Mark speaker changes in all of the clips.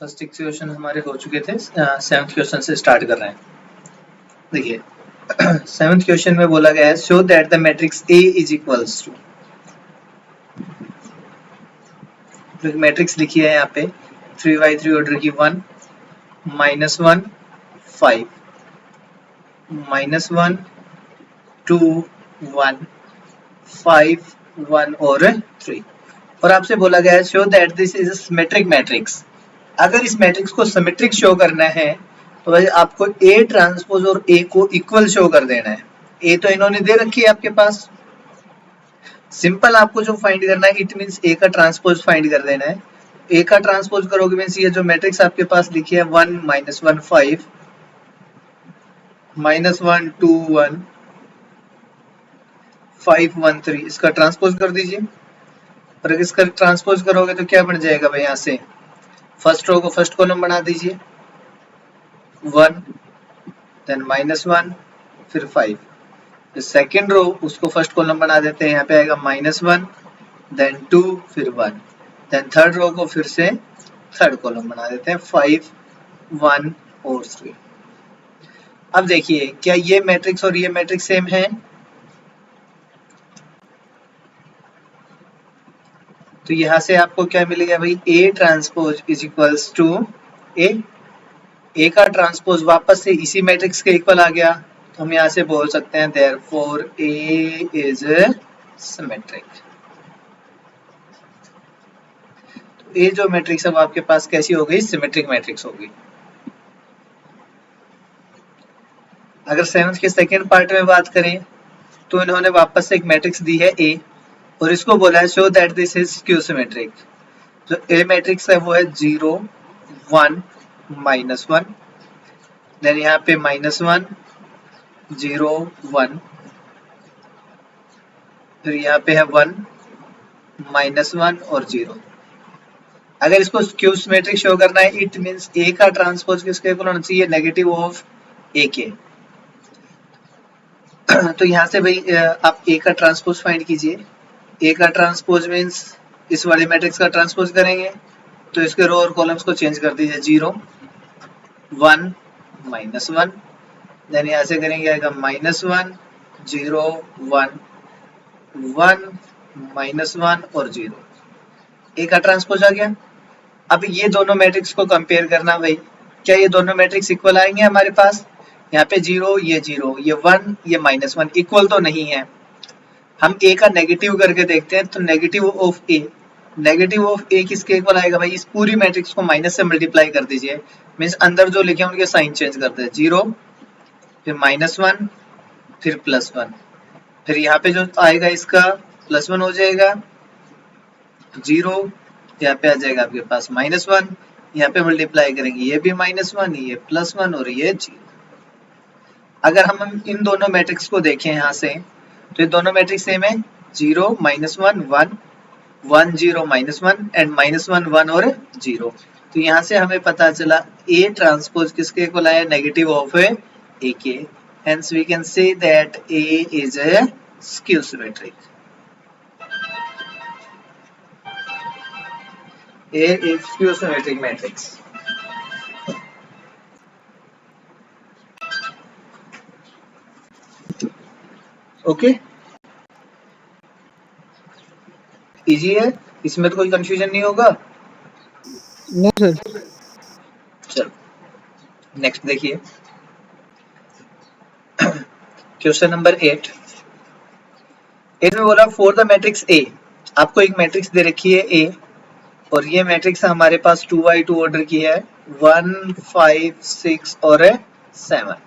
Speaker 1: First 6 question हमारे हो चुके थे। 7th क्वेश्चन से स्टार्ट कर रहे हैं। देखिए 7th क्वेश्चन में बोला गया है show that the matrix A is equals to, matrix लिखी है यहाँ पे 3x3 ऑर्डर की 1 -1 5 -1 2 1 5 1 और 3 और आपसे बोला गया है show that this is a symmetric matrix. अगर इस मैट्रिक्स को सिमेट्रिक शो करना है तो भाई आपको A ट्रांसपोज और A को इक्वल शो कर देना है। A तो इन्होंने दे रखी है आपके पास, सिंपल आपको जो फाइंड करना है इट मींस A का ट्रांसपोज फाइंड कर देना है। A का ट्रांसपोज करोगे मींस ये जो मैट्रिक्स आपके पास लिखी है 1 -1 5 -1 2 1 5 1 3 इसका ट्रांसपोज कर दीजिए। और अगर इसका ट्रांसपोज करोगे तो क्या बन जाएगा भाई, यहाँ से फर्स्ट रो को फर्स्ट कॉलम बना दीजिए 1 देन -1 फिर 5। सेकेंड रो उसको फर्स्ट कॉलम बना देते हैं, यहाँ पे आएगा -1 देन 2 फिर 1 देन थर्ड रो को फिर से थर्ड कॉलम बना देते हैं 5 1 और 3। अब देखिए क्या ये मैट्रिक्स और ये मैट्रिक्स सेम है? तो यहाँ से आपको क्या मिलेगा भाई, A transpose is equals to A का ट्रांसपोज वापस से इसी मैट्रिक्स के इक्वल आ गया, तो हम यहाँ से बोल सकते हैं देयरफॉर A इज सिमेट्रिक। तो ये जो मैट्रिक्स अब आपके पास कैसी हो गई, सिमेट्रिक मैट्रिक्स हो गई। अगर 7th के सेकेंड पार्ट में बात करें तो इन्होंने वापस से एक मैट्रिक्स दी है A और इसको बोला है show that this is skew symmetric. जो A मैट्रिक्स है वो है 0 1 -1 देन यहाँ पे -1 0 1 फिर यहाँ पे है 1 -1 और 0। अगर इसको स्क्यू सिमेट्रिक शो करना है इट मींस A का ट्रांसपोज किसके इक्वल होना चाहिए, नेगेटिव ऑफ A के। तो यहाँ से भाई आप A का ट्रांसपोज फाइंड कीजिए। A का ट्रांसपोज मींस इस वाले मैट्रिक्स का ट्रांसपोज करेंगे तो इसके रो और कॉलम्स को चेंज कर दीजिए 0 1 -1 देन यहाँ से करेंगे आएगा -1 0 1 1 -1 और 0। A का ट्रांसपोज आ गया। अब ये दोनों मैट्रिक्स को कंपेयर करना भाई, क्या ये दोनों मैट्रिक्स इक्वल आएंगे हमारे पास? यहाँ पे 0 ये 1 ये -1 इक्वल तो नहीं है। हम A का नेगेटिव करके देखते हैं तो नेगेटिव ऑफ A किसके इक्वल आएगा भाई, इस पूरी मैट्रिक्स को माइनस से मल्टीप्लाई कर दीजिए, मींस अंदर जो लिखे हैं उनके साइन चेंज कर दे 0 फिर -1 फिर +1 फिर यहाँ पे जो आएगा इसका +1 हो जाएगा 0 यहाँ पे आ जाएगा आपके पास -1 यहाँ पे मल्टीप्लाई करेंगे ये भी -1 ये +1 और ये 0। अगर हम इन दोनों मैट्रिक्स को देखें यहाँ से तो ये दोनों मैट्रिक्स सेम है 0 -1 1 1 0 -1 एंड -1 1 और 0। तो यहाँ से हमें पता चला A ट्रांसपोज किसके इक्वल आया, नेगेटिव ऑफ A के। Hence we can say that A is a skew symmetric. A is skew symmetric matrix. Okay easy है, इसमें तो कोई कंफ्यूजन नहीं होगा।
Speaker 2: No sir.
Speaker 1: चलो नेक्स्ट देखिए क्वेश्चन नंबर 8 में बोला फॉर द मैट्रिक्स A, आपको एक मैट्रिक्स दे रखी है A और ये मैट्रिक्स हमारे पास 2x2 ऑर्डर की है 1 5 6 और 7।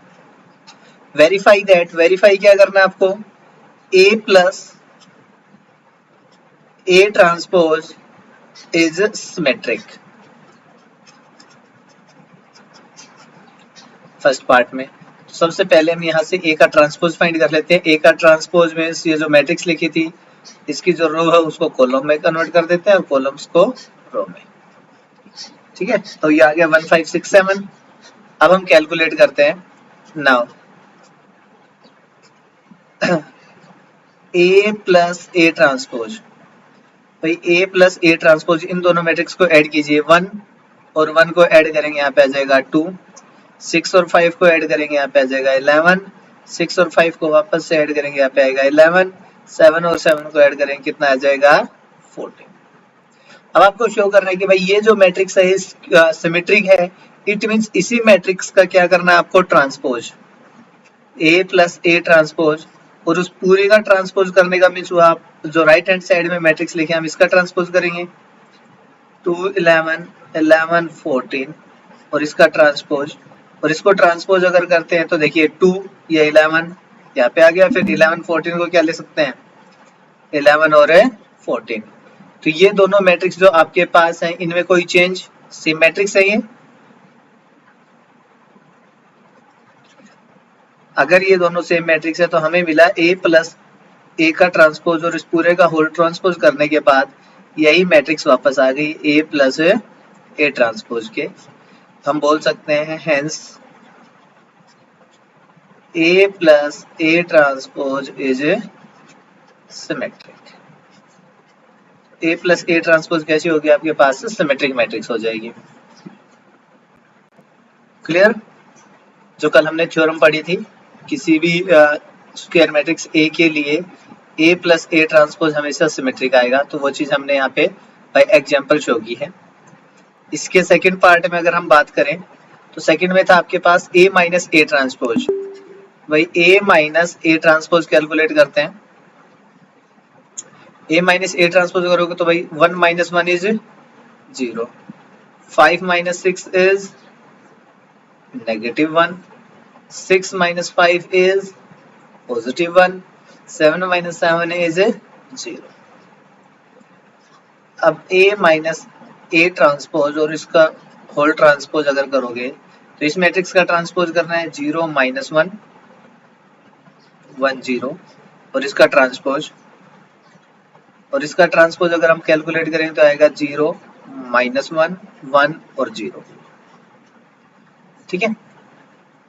Speaker 1: वेरीफाई दैट, वेरीफाई क्या करना है आपको, A plus A transpose is symmetric. First part में सबसे पहले हम यहाँ से A का ट्रांसपोज फाइंड कर लेते हैं। A का ट्रांसपोज मींस ये जो मैट्रिक्स लिखी थी इसकी जो रो है उसको कॉलम में कन्वर्ट कर देते हैं और कॉलम्स को रो में। ठीक है, तो ये आ गया 1 5 6 7। अब हम कैलकुलेट करते हैं now A plus A transpose, भाई A प्लस A ट्रांसपोज इन दोनों मैट्रिक्स को ऐड कीजिए 1 और 1 को ऐड करेंगे, यहाँ पे आ जाएगा 2। 6 और 5 को ऐड करेंगे, यहाँ पे आ जाएगा 11। 6 और 5 को वापस से ऐड करेंगे, यहाँ पे आएगा 11। 7 और 7 को ऐड करेंगे, कितना आ जाएगा 14। अब आपको शो करना है कि भाई ये जो मैट्रिक्स है सिमेट्रिक है, इट मींस इसी मैट्रिक्स का क्या करना है आपको, transpose, A plus A transpose. और उस पूरे का ट्रांसपोज करने का मीन्स हुआ आप जो राइट हैंड साइड में मैट्रिक्स लिखे हम इसका ट्रांसपोज करेंगे, 2 11 11 14 और इसका ट्रांसपोज। और इसको ट्रांसपोज अगर करते हैं तो देखिए 2 या 11 यहाँ पे आ गया, फिर 11 14 को क्या ले सकते हैं, 11 और 14। तो ये दोनों मैट्रिक्स जो आपके पास हैं इनमें कोई चेंज, सेम मैट्रिक्स है ये। अगर ये दोनों सेम मैट्रिक्स है तो हमें मिला ए प्लस ए का ट्रांसपोज और इस पूरे का होल ट्रांसपोज करने के बाद यही मैट्रिक्स वापस आ गई ए प्लस ए ट्रांसपोज के। हम बोल सकते हैं hence A plus A transpose is symmetric. A plus A transpose कैसी होगी आपके पास, सिमेट्रिक मैट्रिक्स हो जाएगी। क्लियर? जो कल हमने थ्योरम पढ़ी थी, किसी भी स्क्वायर मैट्रिक्स ए के लिए ए प्लस ए ट्रांसपोज हमेशा सिमेट्रिक आएगा, तो वो चीज हमने यहाँ पे बाय एग्जांपल शो की है। इसके सेकंड पार्ट में अगर हम बात करें तो सेकंड में था आपके पास ए माइनस ए ट्रांसपोज। भाई ए माइनस ए ट्रांसपोज कैलकुलेट करते हैं। ए माइनस ए ट्रांसपोज करोगे तो भाई 1 minus 1 is 0, 5 minus 6 is -1, 6 minus 5 is +1, 7 minus 7 is 0। अब a माइनस ए ट्रांसपोज और इसका होल ट्रांसपोज अगर करोगे तो इस मैट्रिक्स का ट्रांसपोज करना है 0 माइनस 1 1 0 और इसका ट्रांसपोज, और इसका ट्रांसपोज अगर हम कैलकुलेट करें तो आएगा 0 माइनस 1 1 और 0। ठीक है,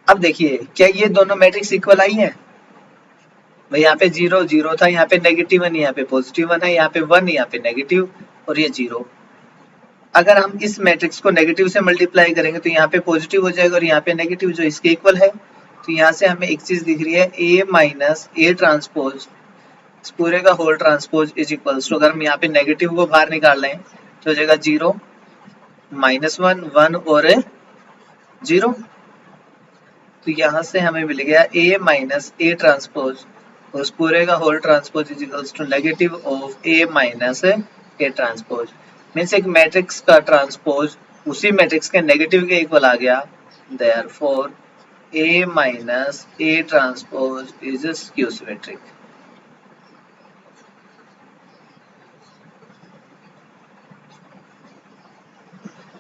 Speaker 1: अब देखिए क्या ये दोनों मैट्रिक्स इक्वल आई है? भाई यहाँ पे 0 0 था, यहाँ पे -1, यहाँ पे +1 है, यहाँ पे 1, यहाँ पे नेगेटिव और ये 0। अगर हम इस मैट्रिक्स को नेगेटिव से मल्टीप्लाई करेंगे तो यहाँ पे पॉजिटिव हो जाएगा और यहाँ पे नेगेटिव जो इसके इक्वल है। तो यहाँ से हमें एक चीज दिख रही है, ए माइनस ए ट्रांसपोज इस पूरे का whole transpose is equals to, अगर हम यहाँ पे नेगेटिव को बाहर निकाल लें तो हो जाएगा 0 माइनस 1 1 और 0। तो यहाँ से हमें मिल गया ए माइनस ए ट्रांसपोज और उस पूरे का whole transpose is equals to negative of A minus A transpose. Means एक मैट्रिक्स का ट्रांसपोज उसी मैट्रिक्स के नेगेटिव के इक्वल आ गया, therefore A minus A transpose is skew symmetric.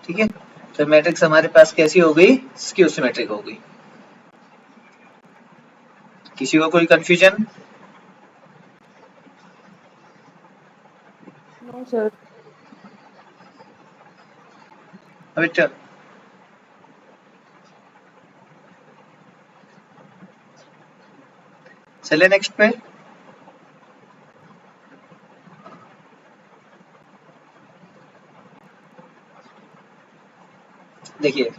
Speaker 1: ठीक है, तो मैट्रिक्स हमारे पास कैसी हो गई, स्क्यू सिमेट्रिक हो गई। किसी को कोई कंफ्यूजन?
Speaker 2: No sir.
Speaker 1: अभी चले नेक्स्ट पे। देखिए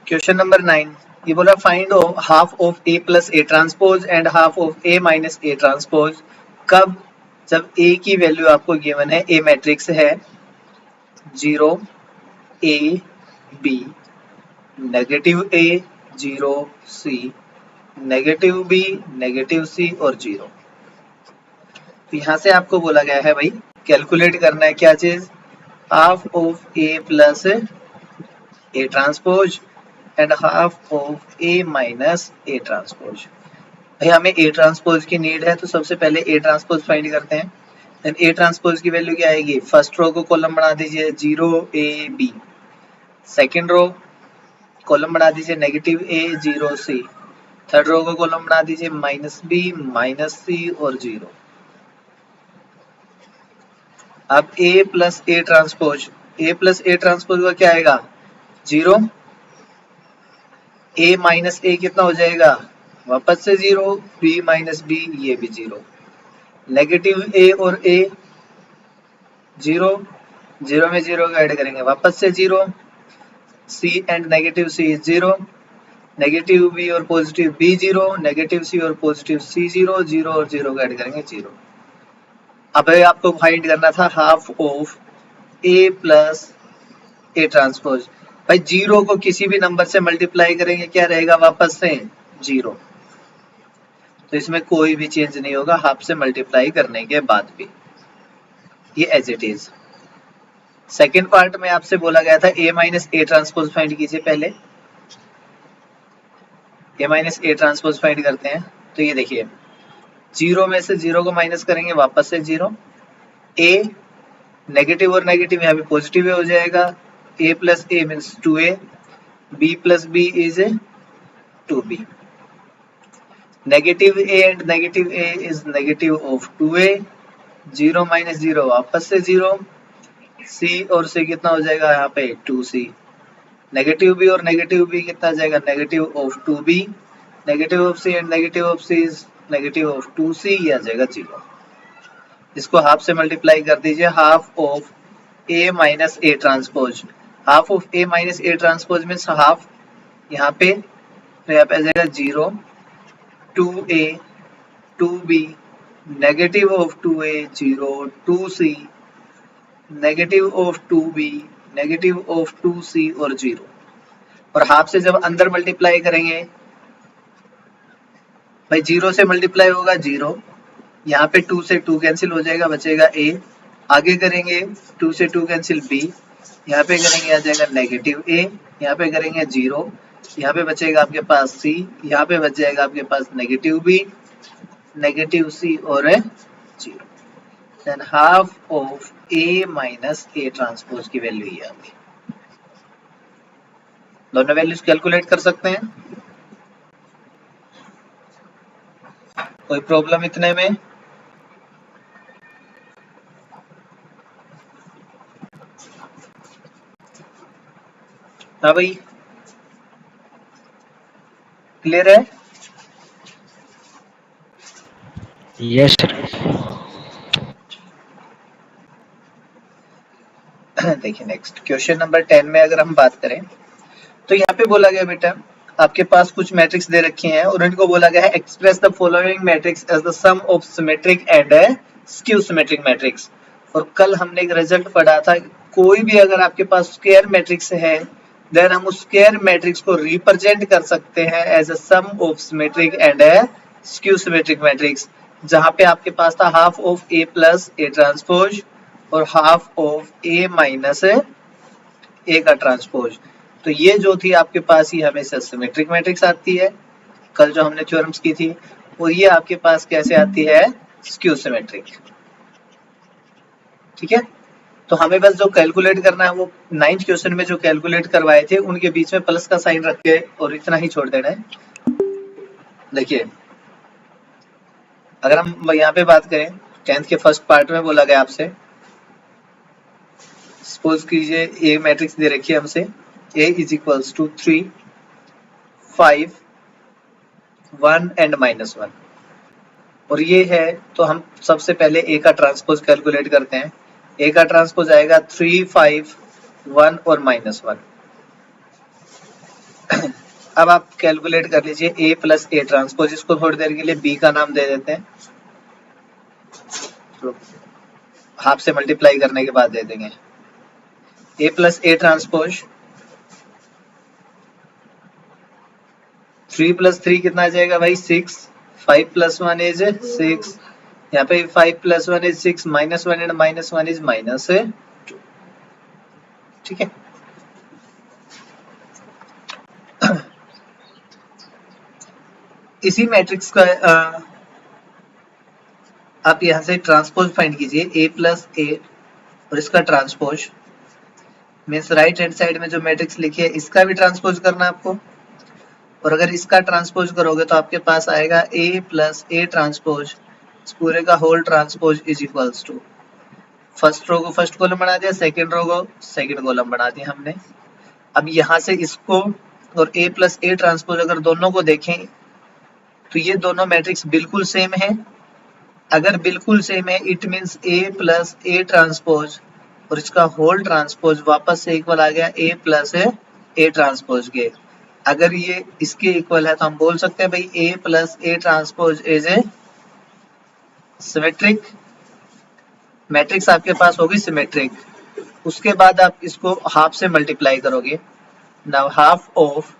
Speaker 1: क्वेश्चन नंबर 9, ये बोला find half of A plus A transpose and half of A minus A transpose. कब? जब ए की वैल्यू आपको गिवन है, ए मैट्रिक्स है 0 a b, negative a 0 c, negative b negative c और 0। तो यहाँ से आपको बोला गया है भाई कैलकुलेट करना है क्या चीज, half of A plus A transpose and half of A minus A transpose. भाई हमें ए ट्रांसपोज की नीड है तो सबसे पहले ए ट्रांसपोज फाइंड करते हैं। देन ए ट्रांसपोज की वैल्यू क्या आएगी, फर्स्ट रो को कॉलम बना दीजिए 0 a b, second row column बना दीजिए negative a 0 c, third row को कॉलम बना दीजिए -b -c और 0। अब a plus A transpose, a plus A transpose का क्या आएगा 0, a माइनस ए कितना हो जाएगा वापस से 0, b माइनस b ये भी 0, नेगेटिव a और a 0, जीरो में जीरो को ऐड करेंगे वापस से zero, C and negative C is zero, negative B और positive B zero, negative C और पॉजिटिव सी जीरो, जीरो और जीरो को ऐड करेंगे जीरो। अब आपको फाइंड करना था half of A plus A transpose. भाई जीरो को किसी भी नंबर से मल्टीप्लाई करेंगे क्या रहेगा वापस से जीरो, तो इसमें कोई भी चेंज नहीं होगा हाफ से मल्टीप्लाई करने के बाद भी, ये as it is. Second part में आपसे बोला गया था A minus A transpose find कीजिए। पहले A minus A transpose find करते हैं। तो ये देखिए जीरो में से जीरो को माइनस करेंगे वापस से जीरो, ए नेगेटिव और नेगेटिव यहाँ पे पॉजिटिव हो जाएगा, a plus A means 2a, b plus B is 2b, negative a and negative a is negative of 2a, zero minus zero वापस से जीरो, c और c कितना हो जाएगा यहाँ पे 2c, नेगेटिव b और नेगेटिव b कितना आ जाएगा negative of 2b, negative of c and negative of c is negative of 2c, ये आ जाएगा जीरो। इसको हाफ से मल्टीप्लाई कर दीजिए, half of a minus A transpose, half of a minus A transpose means half यहाँ पे, तो यहाँ पे आ जाएगा zero, 2a 2b, negative of 2a zero, 2c, negative of 2b, negative of 2c और जीरो। और हाफ से जब अंदर मल्टीप्लाई करेंगे भाई जीरो से मल्टीप्लाई होगा जीरो, यहाँ पे 2 से 2 कैंसिल हो जाएगा बचेगा a, आगे करेंगे 2 से 2 कैंसिल b, यहाँ पे करेंगे आ जाएगा नेगेटिव a, यहाँ पे करेंगे जीरो, यहाँ पे बचेगा आपके पास c, यहाँ पे बच जाएगा आपके पास नेगेटिव b, नेगेटिव c और zero. Than half of a minus A transpose की वैल्यू ये आ गई। दोनों वैल्यूज कैलकुलेट कर सकते हैं, कोई प्रॉब्लम इतने में? हाँ भाई क्लियर है?
Speaker 2: Yes sir.
Speaker 1: देखिए नेक्स्ट क्वेश्चन नंबर 10 में अगर हम बात करें तो यहाँ पे बोला गया बेटा आपके पास कुछ मैट्रिक्स दे रखे हैं और इनको बोला गया है express the following matrix as the sum of symmetric and skew symmetric matrix. और कल हमने एक रिजल्ट पढ़ा था, कोई भी अगर आपके पास स्क्वायर मैट्रिक्स है देन हम उस स्क्वायर मैट्रिक्स को रिप्रेजेंट कर सकते हैं as a sum of symmetric and skew symmetric matrix, जहां पे आपके पास था half of A plus A transpose और half of A minus A का ट्रांसपोज। तो ये जो थी आपके पास ही हमेशा सिमेट्रिक मैट्रिक्स आती है कल जो हमने थ्योरम्स की थी, और ये आपके पास कैसे आती है स्क्यू सिमेट्रिक। ठीक है, तो हमें बस जो कैलकुलेट करना है वो 9th क्वेश्चन में जो कैलकुलेट करवाए थे उनके बीच में प्लस का साइन रख के और इतना ही छोड़ देना है। देखिए अगर हम यहाँ पे बात करें 10th के फर्स्ट पार्ट में बोला गया आपसे, सपोज कीजिए ए मैट्रिक्स दे रखी है हमसे, A is equals to 3, 5, 1 and -1 और ये है तो हम सबसे पहले A का ट्रांसपोज कैलकुलेट करते हैं। A का ट्रांसपोज आएगा 3, 5, 1 और -1। अब आप कैलकुलेट कर लीजिए A प्लस ए ट्रांसपोज, इसको थोड़ी देर के लिए B का नाम दे देते हैं, तो हाफ से मल्टीप्लाई करने के बाद दे देंगे A plus A transpose 3 plus 3 कितना आ जाएगा भाई 6, 5 प्लस 1 इज 6, यहाँ पे 5 प्लस 1 इज 6, -1 एंड -1 इज -2। ठीक है, इसी मैट्रिक्स का आप यहाँ से ट्रांसपोज फाइंड कीजिए A प्लस ए और इसका transpose means right hand side में जो मैट्रिक्स लिखी है इसका भी ट्रांसपोज करना है आपको, और अगर इसका ट्रांसपोज करोगे तो आपके पास आएगा A प्लस ए ट्रांसपोज पूरे का whole transpose is equals to, first row को फर्स्ट कॉलम बना दिया, सेकंड रो को सेकंड कॉलम बना दिया हमने। अब यहाँ से इसको और A प्लस ए ट्रांसपोज अगर दोनों को देखें तो ये दोनों मैट्रिक्स बिल्कुल सेम है। अगर बिल्कुल सेम है it means A plus A transpose और इसका होल ट्रांसपोज वापस से इक्वल आ गया ए प्लस ए ट्रांसपोज के। अगर ये इसके इक्वल है तो हम बोल सकते हैं भाई A plus A transpose is a symmetric. Matrix आपके पास होगी सिमेट्रिक। उसके बाद आप इसको हाफ से मल्टीप्लाई करोगे। Now half of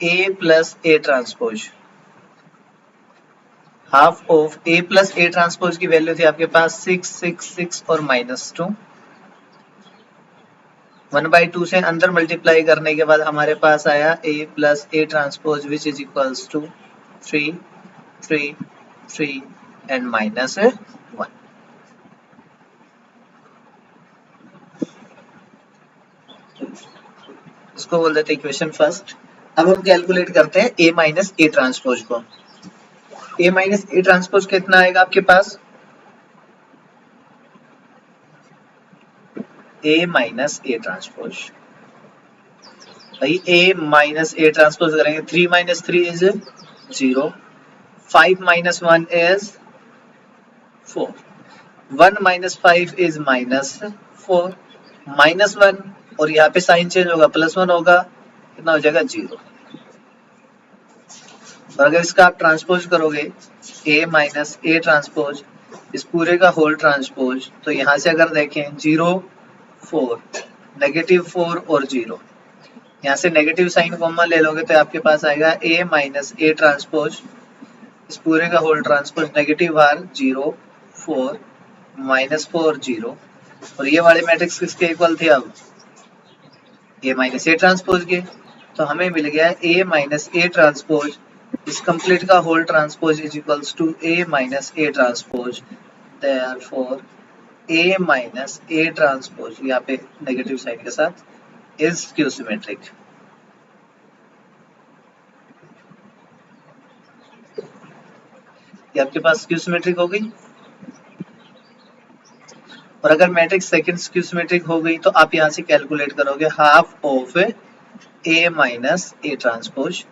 Speaker 1: A plus A transpose, half of A plus A transpose की वैल्यू थी आपके पास 6 6 6 और -2। 1/2 से अंदर मल्टीप्लाई करने के बाद हमारे पास आया a plus A transpose which is equals to 3 3 3 and -1। इसको बोल देते हैं इक्वेशन फर्स्ट। अब हम कैलकुलेट करते हैं a माइनस ए ट्रांसपोज को। a माइनस ए ट्रांसपोज कितना आएगा आपके पास? a माइनस ए ट्रांसपोज, भाई a माइनस ए ट्रांसपोज करेंगे 3 minus 3 is 0, 5 minus 1 is 4, 1 minus 5 is -4, -1 और यहाँ पे साइन चेंज होगा +1 होगा, कितना हो जाएगा 0। और अगर इसका आप ट्रांसपोज करोगे a माइनस ए ट्रांसपोज इस पूरे का होल ट्रांसपोज, तो यहाँ से अगर देखें 0 4 -4 और 0, यहाँ से नेगेटिव साइन कॉमन ले लोगे तो आपके पास आएगा a माइनस ए ट्रांसपोज इस पूरे का होल ट्रांसपोज नेगेटिव बार 0 4 -4 0। और ये वाले मैट्रिक्स किसके इक्वल थे? अब a माइनस ए ट्रांसपोज के। तो हमें मिल गया a माइनस ए ट्रांसपोज इस कंप्लीट का whole transpose is equals to a minus A transpose. Therefore a minus A transpose यहाँ पे नेगेटिव साइन के साथ इज स्क्यू सिमेट्रिक। ये आपके पास स्क्यू सिमेट्रिक हो गई। और अगर मैट्रिक्स सेकंड स्क्यू सिमेट्रिक हो गई तो आप यहाँ से कैलकुलेट करोगे half of a minus A transpose,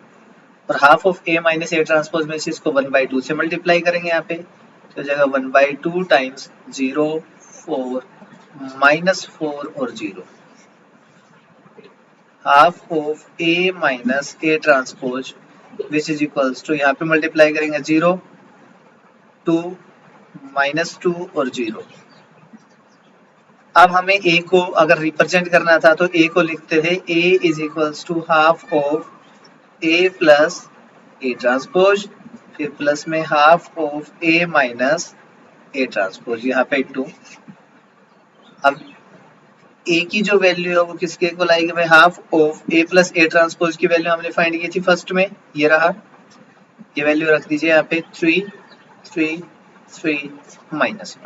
Speaker 1: और half of a minus A transpose में से इसको 1/2 से मल्टीप्लाई करेंगे यहाँ पे, तो जाएगा 1/2 टाइम्स 0 4 -4 और 0। Half of a minus A transpose which is equals to, यहाँ पे मल्टीप्लाई करेंगे 0 2 -2 और 0। अब हमें a को अगर रिप्रेजेंट करना था तो a को लिखते थे a is equals to half of a plus A transpose, फिर प्लस में half of a minus A transpose, यहाँ पे 2। अब a की जो वैल्यू है वो किसके इक्वल आएगी? भाई half of a plus A transpose की वैल्यू हमने फाइंड की थी फर्स्ट में, ये रहा, ये वैल्यू रख दीजिए यहाँ पे 3 3 3 -1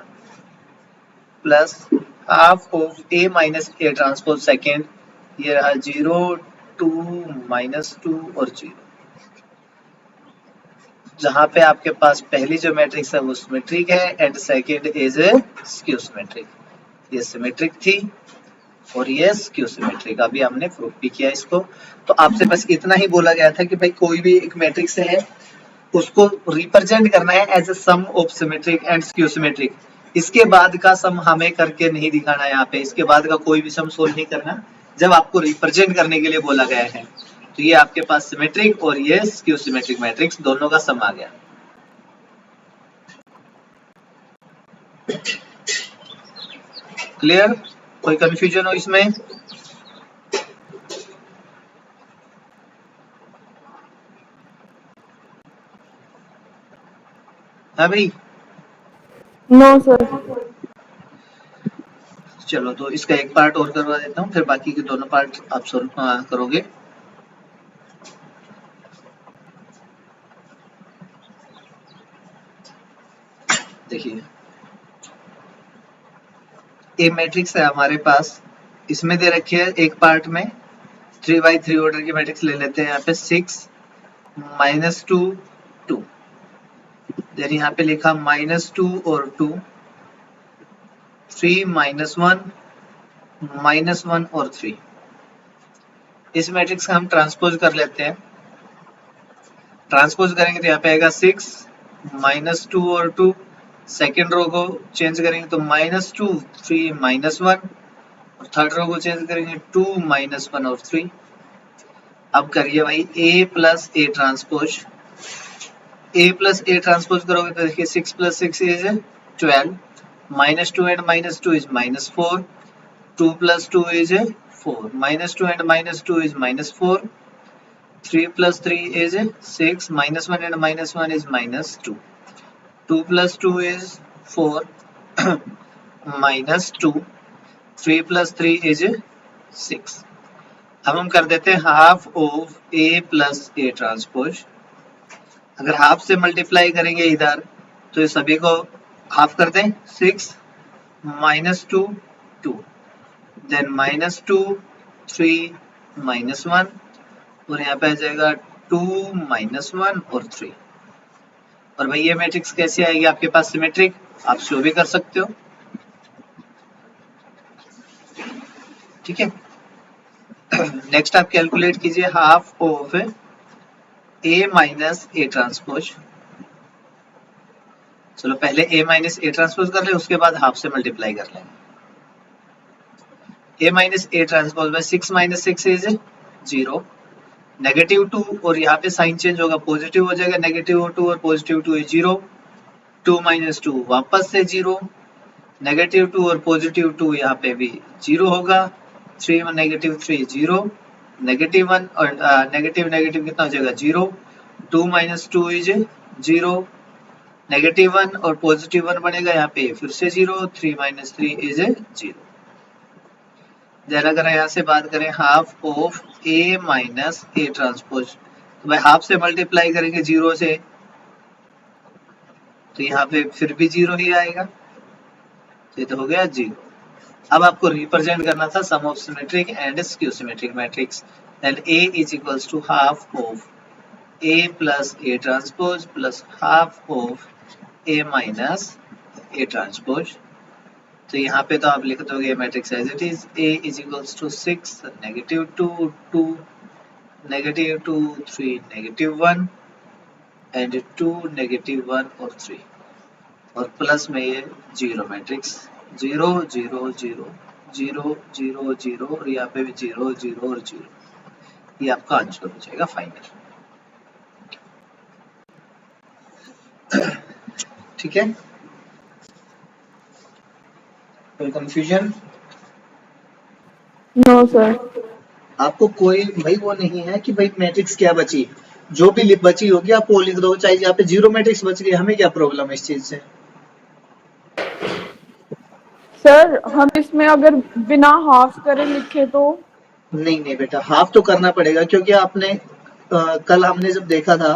Speaker 1: plus half of a minus A transpose second, ये रहा 0 2 -2 और 0। जहां पे आपके पास पहली जो मैट्रिक्स है वो सिमेट्रिक है and second is skew symmetric. ये सिमेट्रिक थी और ये स्क्यू सिमेट्रिक, अभी हमने प्रूफ भी किया इसको। तो आपसे बस इतना ही बोला गया था कि भाई कोई भी एक मैट्रिक्स है उसको रिप्रेजेंट करना है as a sum of symmetric and skew symmetric. इसके बाद का सम हमें करके नहीं दिखाना है यहाँ पे, इसके बाद का कोई भी सम सोल्व नहीं करना जब आपको रिप्रेजेंट करने के लिए बोला गया है। तो ये आपके पास सिमेट्रिक और ये स्क्यू सिमेट्रिक मैट्रिक्स दोनों का सम आ गया। क्लियर? कोई कंफ्यूजन हो इसमें? हाँ भाई?
Speaker 3: No sir.
Speaker 1: चलो तो इसका एक पार्ट और करवा देता हूँ, फिर बाकी के दोनों पार्ट आप सोल्व करोगे। देखिए ए मैट्रिक्स है हमारे पास, इसमें दे रखी है एक पार्ट में 3/3 ऑर्डर की मैट्रिक्स ले लेते हैं यहाँ पे 6 -2 2, देन यहाँ पे लिखा -2 और 2, 3 -1 -1 और 3। इस मैट्रिक्स का हम ट्रांसपोज कर लेते हैं। ट्रांसपोज करेंगे तो यहाँ पे आएगा 6 -2 और 2, सेकेंड रो को चेंज करेंगे तो -2 3 -1 और थर्ड रो को चेंज करेंगे 2 -1 और 3। अब करिए भाई A plus A transpose. A plus A transpose करोगे तो देखिए 6 + 6 is 12, -2 and -2 is -4, 2 + 2 is 4, -2 and -2 is -4, 3 + 3 is 6, -1 and -1 is -2, 2 + 2 is 4, -2, 3 + 3 is 6। अब हम कर देते हैं half of A plus A transpose. अगर हाफ से मल्टीप्लाई करेंगे इधर तो ये सभी को हाफ कर दें, 6 -2 2, देन -2 3 -1 और यहाँ पे आ जाएगा 2 -1 और 3। और भाई ये मैट्रिक्स कैसे आएगी आपके पास सिमेट्रिक, आप शो भी कर सकते हो, ठीक है। नेक्स्ट आप कैलकुलेट कीजिए half of A minus A transpose. चलो पहले A माइनस A ट्रांसपोज कर ले, उसके बाद हाफ से मल्टीप्लाई कर लेंगे। A माइनस A ट्रांसपोज में 6 - 6 इज 0, -2 और यहाँ पे साइन चेंज होगा, पॉजिटिव हो जाएगा, -2 और +2 इज 0, 2 - 2 वापस से 0, -2 और +2 यहाँ पे भी 0 होगा, 3 - -3 0, -1 और नेगेटिव कितना हो जाएगा 0, 2 - 2 इज 0, -1 और +1 बनेगा यहाँ पे फिर से 0, 3 - 3 इज 0। देन अगर यहाँ से बात करें half of A minus A transpose, तो भाई हाफ से मल्टीप्लाई करेंगे 0 से तो यहाँ पे फिर भी 0 ही आएगा, तो ये तो हो गया 0। अब आपको रिप्रेजेंट करना था sum of symmetric and skew symmetric matrix, then A is equals to half of A plus A transpose plus half of A minus A transpose. तो यहाँ पे तो आप लिख दोगे matrix as it is, A is equals to 6 -2 2 -2 3 -1 and 2 -1 और 3 और plus में ये 0 मैट्रिक्स 0 0 0 0 0 0 और यहाँ पे भी 0 0 और 0। ये आपका आंसर हो जाएगा फाइनल, ठीक है। कोई कंफ्यूजन?
Speaker 3: No sir.
Speaker 1: आपको कोई भाई वो नहीं है कि भाई मैट्रिक्स क्या बची, जो भी बची होगी आप वो लिख दो, चाहे यहाँ पे 0 मैट्रिक्स बच गई, हमें क्या प्रॉब्लम है इस चीज से।
Speaker 3: सर हम इसमें अगर बिना हाफ करे लिखे तो?
Speaker 1: नहीं बेटा, हाफ तो करना पड़ेगा क्योंकि आपने कल हमने जब देखा था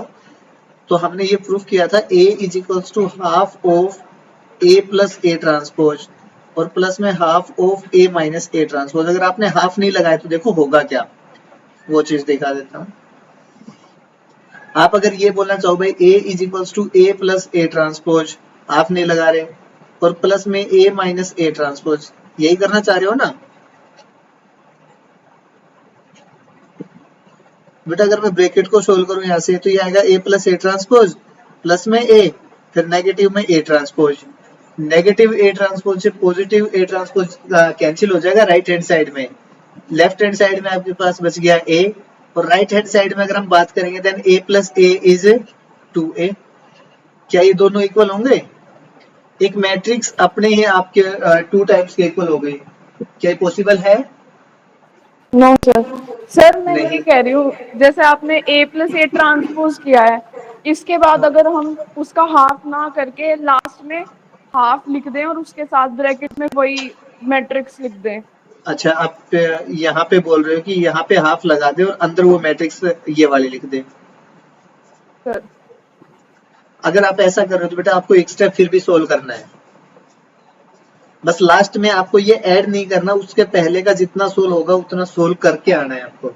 Speaker 1: तो हमने ये प्रूफ किया था A is equals to half of A plus A transpose और प्लस में half of A minus A transpose. अगर आपने हाफ नहीं लगाया तो देखो होगा क्या, वो चीज दिखा देता हूँ। आप अगर ये बोलना चाहो भाई A is equals to A plus A transpose, half नहीं लगा रहे, और प्लस में A माइनस A ट्रांसपोज, यही करना चाह रहे हो ना बेटा। अगर मैं ब्रैकेट को सोल्व करूं यहाँ से तो ये आएगा A plus A transpose plus में A, फिर नेगेटिव में A transpose, negative A transpose से पॉजिटिव A ट्रांसपोज कैंसिल हो जाएगा राइट हैंड साइड में, लेफ्ट हैंड साइड में आपके पास बच गया A, और राइट हैंड साइड में अगर हम बात करेंगे then A plus A is 2A। क्या ये दोनों इक्वल होंगे? एक मैट्रिक्स अपने ही आपके 2 टाइम्स के इक्वल हो गई, क्या ये पॉसिबल है?
Speaker 3: No sir. सर मैं
Speaker 1: नहीं।
Speaker 3: ये कह रही हूँ, जैसे आपने A प्लस A ट्रांसपोज किया है, इसके बाद अगर हम उसका हाफ ना करके लास्ट में हाफ लिख दें और उसके साथ ब्रैकेट में वही मैट्रिक्स लिख दें।
Speaker 1: अच्छा, आप यहाँ पे बोल रहे हो कि यहाँ पे हाफ लगा दे और अंदर वो मैट्रिक्स ये वाली लिख दे।
Speaker 3: सर
Speaker 1: अगर आप ऐसा कर रहे हो तो बेटा आपको एक स्टेप फिर भी सोल्व करना है, बस लास्ट में आपको ये ऐड नहीं करना, उसके पहले का जितना सोल्व होगा उतना सोल्व करके आना है आपको।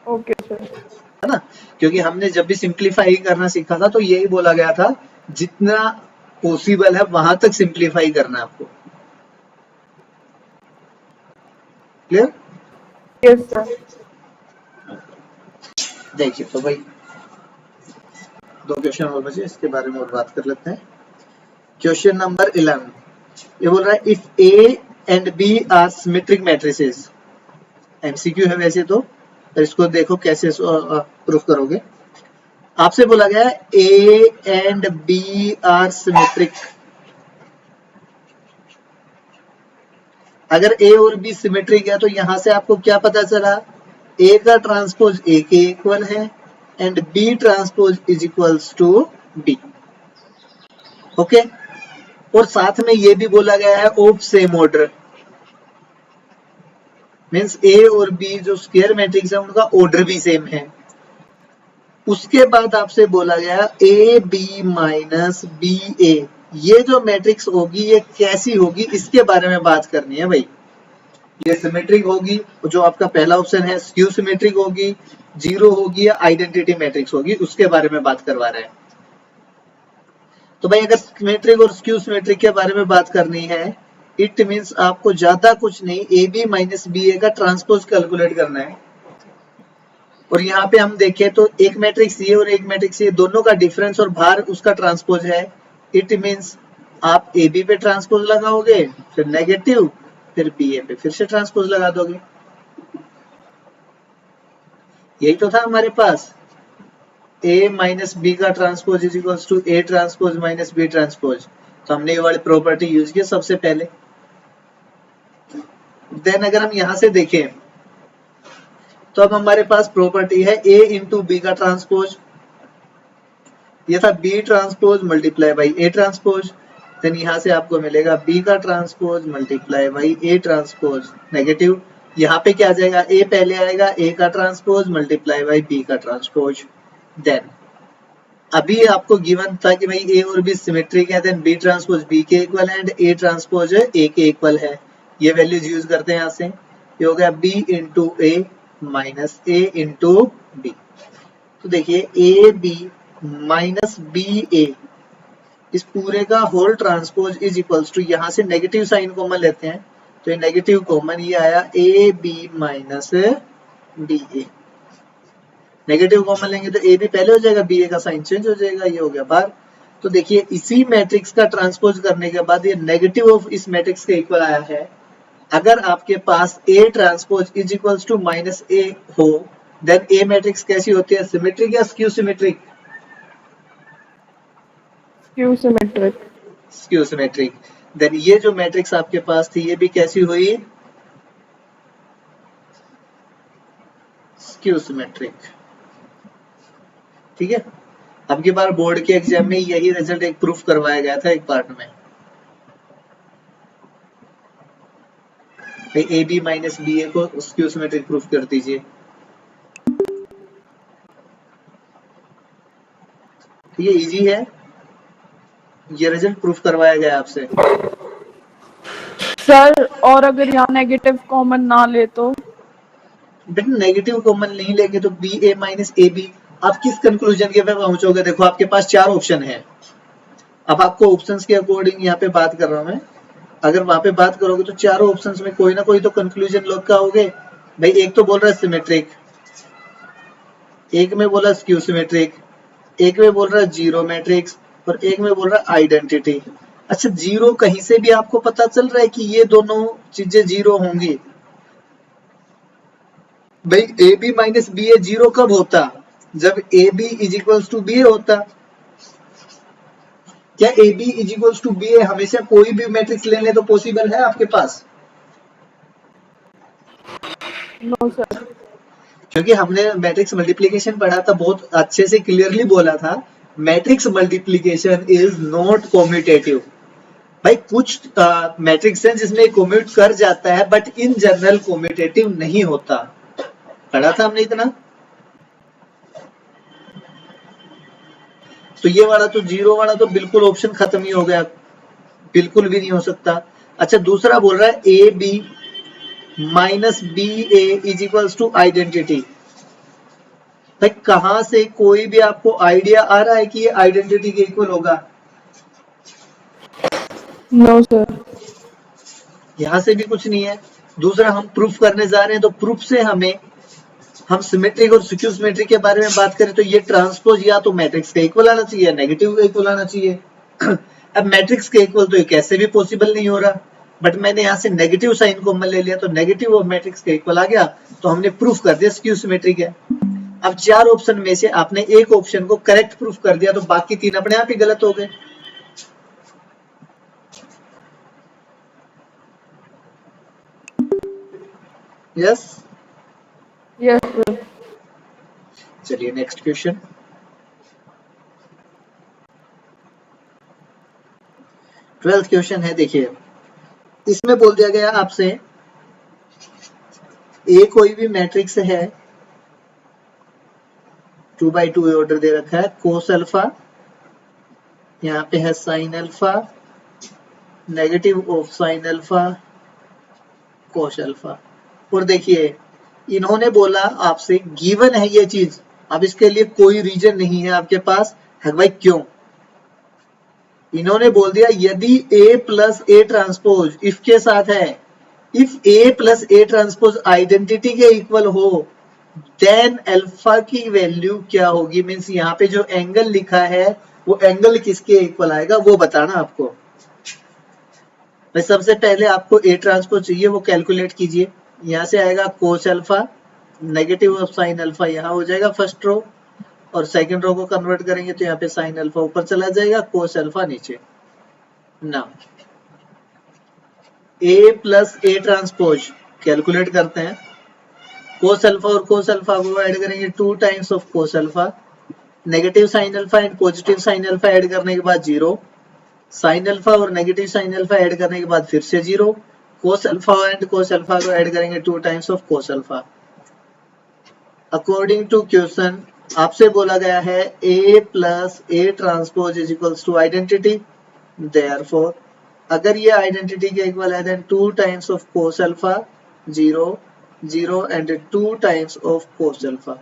Speaker 3: Okay sir.
Speaker 1: है ना, क्योंकि हमने जब भी सिंप्लीफाई करना सीखा था तो यही बोला गया था जितना पॉसिबल है वहां तक सिंप्लीफाई करना है आपको। क्लियर?
Speaker 3: Yes sir.
Speaker 1: देखिए तो भाई 2 क्वेश्चन और बचे, इसके बारे में और बात कर लेते हैं। क्वेश्चन नंबर 11 ये बोल रहा है if A and B are symmetric matrices. MCQ है वैसे तो, इसको देखो कैसे प्रूफ करोगे। आपसे बोला गया A and B are symmetric. अगर ए और बी सिमेट्रिक है तो यहां से आपको क्या पता चला, ए का ट्रांसपोज ए के इक्वल है and B transpose is equals to B. Okay, और साथ में ये भी बोला गया है of same order, means A और बी जो स्क्वायर मैट्रिक्स है उनका ऑर्डर भी सेम है। उसके बाद आपसे बोला गया ए बी माइनस बी ए, ये जो मैट्रिक्स होगी ये कैसी होगी इसके बारे में बात करनी है भाई। ये सिमेट्रिक होगी, जो आपका पहला ऑप्शन है, स्क्यू सिमेट्रिक होगी, जीरो होगी, या आइडेंटिटी मैट्रिक्स होगी, उसके बारे में बात करवा रहे हैं। तो भाई अगर सिमेट्रिक और स्क्यू सिमेट्रिक के बारे में बात करनी है, इट मींस आपको ज्यादा कुछ नहीं, ए बी माइनस बी ए का ट्रांसपोज कैलकुलेट करना है। और यहाँ पे हम देखें तो एक मैट्रिक्स ये और एक मैट्रिक्स ये, दोनों का डिफरेंस और बाहर उसका ट्रांसपोज है। इट मींस आप ए बी पे ट्रांसपोज लगाओगे, फिर नेगेटिव, फिर बी ए पे फिर से ट्रांसपोज लगा दोगे। यही तो था हमारे पास, ए माइनस बी का transpose is equals to A transpose minus B transpose. तो हमने ये वाली प्रॉपर्टी यूज की सबसे पहले। देन अगर हम यहां से देखें तो अब हमारे पास प्रॉपर्टी है ए इंटू बी का ट्रांसपोज, ये था B transpose multiply by A transpose. Then यहां से आपको मिलेगा बी का transpose multiply by A transpose negative. यहाँ पे क्या आ जाएगा, ए पहले आएगा, ए का ट्रांसपोज मल्टीप्लाई बाई बी का ट्रांसपोज। देन अभी आपको गिवन था कि भाई ए और बी सिमेट्रिक है, देन बी ट्रांसपोज बी के इक्वल है एंड ए ट्रांसपोज ए के इक्वल है। ये वैल्यूज यूज करते हैं यहाँ से, ये हो गया B into A minus A into B. तो देखिए A B minus B A, इस पूरे का whole transpose is equals to, यहां से नेगेटिव साइन कॉमन लेते हैं तो ये नेगेटिव कॉमन, ये आया A B minus B A. Negative common लेंगे तो ए बी पहले हो जाएगा, बी ए का साइन चेंज हो जाएगा, ये हो गया बाहर। तो देखिए इसी मैट्रिक्स का ट्रांसपोज करने के बाद ये नेगेटिव ऑफ इस मैट्रिक्स के इक्वल आया है। अगर आपके पास A transpose is equals to minus A हो, देन ए मैट्रिक्स कैसी होती है, सिमेट्रिक या skew symmetric?
Speaker 3: Skew symmetric.
Speaker 1: Skew symmetric. Then ये जो मैट्रिक्स आपके पास थी ये भी कैसी हुई, स्क्यू सिमेट्रिक। ठीक है, अब की बार बोर्ड के एग्जाम में यही रिजल्ट एक प्रूफ करवाया गया था एक पार्ट में, ए बी माइनस बी ए को स्क्यू सिमेट्रिक प्रूफ कर दीजिए। ठीक है, इजी है, ये रिजल्ट प्रूफ करवाया गया आपसे।
Speaker 3: सर और अगर यहाँ नेगेटिव कॉमन ना ले तो?
Speaker 1: बेटा नेगेटिव कॉमन नहीं लेंगे तो B A minus A B, आप किस कंक्लूजन के पे पहुंचोगे? देखो आपके पास चार ऑप्शन है, अब आपको ऑप्शंस के अकॉर्डिंग यहाँ पे बात कर रहा हूं मैं। अगर वहां पे बात करोगे तो चारों ऑप्शंस में कोई ना कोई तो कंक्लूजन लॉक का होगे। भाई एक तो बोल रहा है सिमेट्रिक, एक में बोला स्क्यू सिमेट्रिक, एक में बोल रहा है जीरो मैट्रिक्स, और एक में बोल रहा है आइडेंटिटी। अच्छा, जीरो कहीं से भी आपको पता चल रहा है कि ये दोनों चीजें जीरो होंगी? भाई A B minus B A zero कब होता, जब A B is equals to B A होता। क्या A B is equals to B A हमेशा कोई भी मैट्रिक्स लेने तो पॉसिबल है आपके पास?
Speaker 3: No sir.
Speaker 1: क्योंकि हमने मैट्रिक्स मल्टीप्लिकेशन पढ़ा था, बहुत अच्छे से क्लियरली बोला था, matrix multiplication is not commutative. भाई कुछ मैट्रिक्स हैं जिसमें कॉम्यूट कर जाता है, बट इन जनरल कॉम्यूटेटिव नहीं होता। पढ़ा था हमने इतना। तो ये वाला तो जीरो वाला तो बिल्कुल ऑप्शन खत्म ही हो गया, बिल्कुल भी नहीं हो सकता। अच्छा, दूसरा बोल रहा है A B minus B A is equals to identity. भाई कहां से कोई भी आपको आइडिया आ रहा है कि ये आइडेंटिटी के इक्वल होगा?
Speaker 3: No sir.
Speaker 1: यहां से भी कुछ नहीं है। दूसरा हम प्रूफ करने जा रहे हैं, तो प्रूफ से हम सिमेट्रिक और स्क्यू सिमेट्रिक के बारे में बात करें तो ये ट्रांसपोज या तो मैट्रिक्स के इक्वल आना चाहिए या नेगेटिव के इक्वल आना चाहिए। अब मैट्रिक्स के इक्वल तो ये कैसे भी पॉसिबल नहीं हो रहा, बट मैंने यहाँ से नेगेटिव साइन कॉमन ले लिया तो नेगेटिव ऑफ मैट्रिक्स का इक्वल आ गया, तो हमने प्रूफ कर दिया स्क्यू सिमेट्रिक है। अब 4 ऑप्शन में से आपने एक ऑप्शन को करेक्ट प्रूफ कर दिया तो बाकी 3 अपने आप ही गलत हो गए। Yes
Speaker 3: yes sir.
Speaker 1: चलिए नेक्स्ट क्वेश्चन। 12th क्वेश्चन है, देखिए इसमें बोल दिया गया आपसे ए कोई भी मैट्रिक्स है 2/2 ऑर्डर दे रखा है, कोस अल्फा, यहाँ पे है sine alpha, negative of sine alpha, cos alpha. और देखिए इन्होंने बोला आपसे गिवन है ये चीज, अब इसके लिए कोई रीजन नहीं है आपके पास है भाई क्यों। इन्होंने बोल दिया यदि A plus A transpose if के साथ है, if A plus A transpose identity के इक्वल हो देन अल्फा की वैल्यू क्या होगी। मीन्स यहाँ पे जो एंगल लिखा है वो एंगल किसके इक्वल आएगा वो बताना आपको। भाई सबसे पहले आपको ए ट्रांसपोज चाहिए, वो कैलकुलेट कीजिए। यहाँ से आएगा कोस alpha, negative of sine alpha यहाँ हो जाएगा फर्स्ट रो, और सेकंड रो को कन्वर्ट करेंगे तो यहाँ पे साइन अल्फा ऊपर चला जाएगा, कोस अल्फा नीचे। Now A plus A transpose calculate करते हैं। कोस अल्फा और कोस अल्फा को ऐड करेंगे 2 times of cos alpha, negative sine alpha and positive sine alpha add करने के बाद 0, साइन अल्फा और नेगेटिव साइन अल्फा ऐड करने के बाद फिर से 0, cos alpha and cos alpha को ऐड करेंगे 2 times of cos alpha. According to question आपसे बोला गया है A plus A transpose is equals to identity, therefore अगर ये आइडेंटिटी के इक्वल है then 2 times of cos alpha 0 0 and 2 times of cos alpha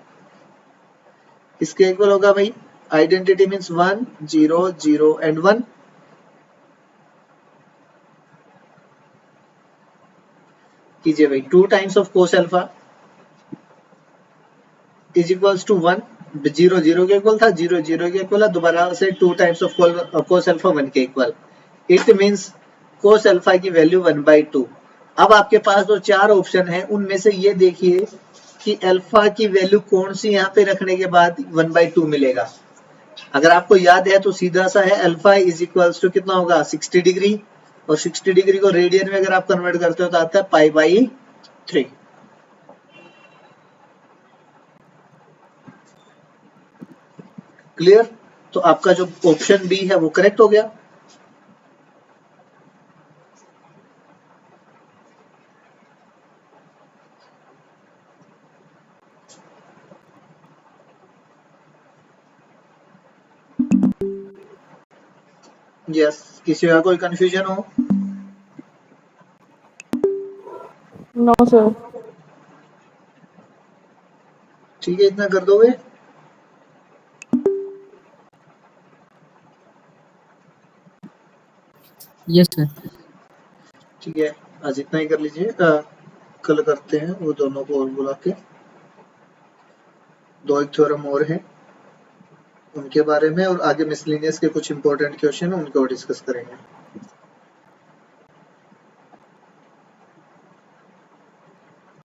Speaker 1: इसके इक्वल होगा भाई। Identity means 1 0 0 and 1। कीजिए भाई 2 times of cos alpha is equals to 1, 0 0 के इक्वल था, 0 0 के इक्वल है, दोबारा से 2 टाइम्स ऑफ कोस अल्फा 1 के equal. It means cos alpha की वैल्यू 1/2। अब आपके पास जो 4 ऑप्शन है उनमें से ये देखिए कि अल्फा की वैल्यू कौन सी यहाँ पे रखने के बाद 1/2 मिलेगा। अगर आपको याद है तो सीधा सा है, अल्फा इज इक्वल्स टू कितना होगा 60 डिग्री, और 60 डिग्री को रेडियन में अगर आप कन्वर्ट करते हो तो आता है π/3। क्लियर? तो आपका जो ऑप्शन बी है वो करेक्ट हो गया। यस, किसी का कोई कंफ्यूजन हो?
Speaker 3: No sir.
Speaker 1: ठीक है, इतना कर दोगे?
Speaker 2: Yes sir.
Speaker 1: ठीक है, आज इतना ही कर लीजिए, कल करते हैं वो दोनों को और बुला के। 2 एक थ्योरम और हैं उनके बारे में, और आगे मिसलेनियस के कुछ इंपॉर्टेंट क्वेश्चन है उनको डिस्कस करेंगे।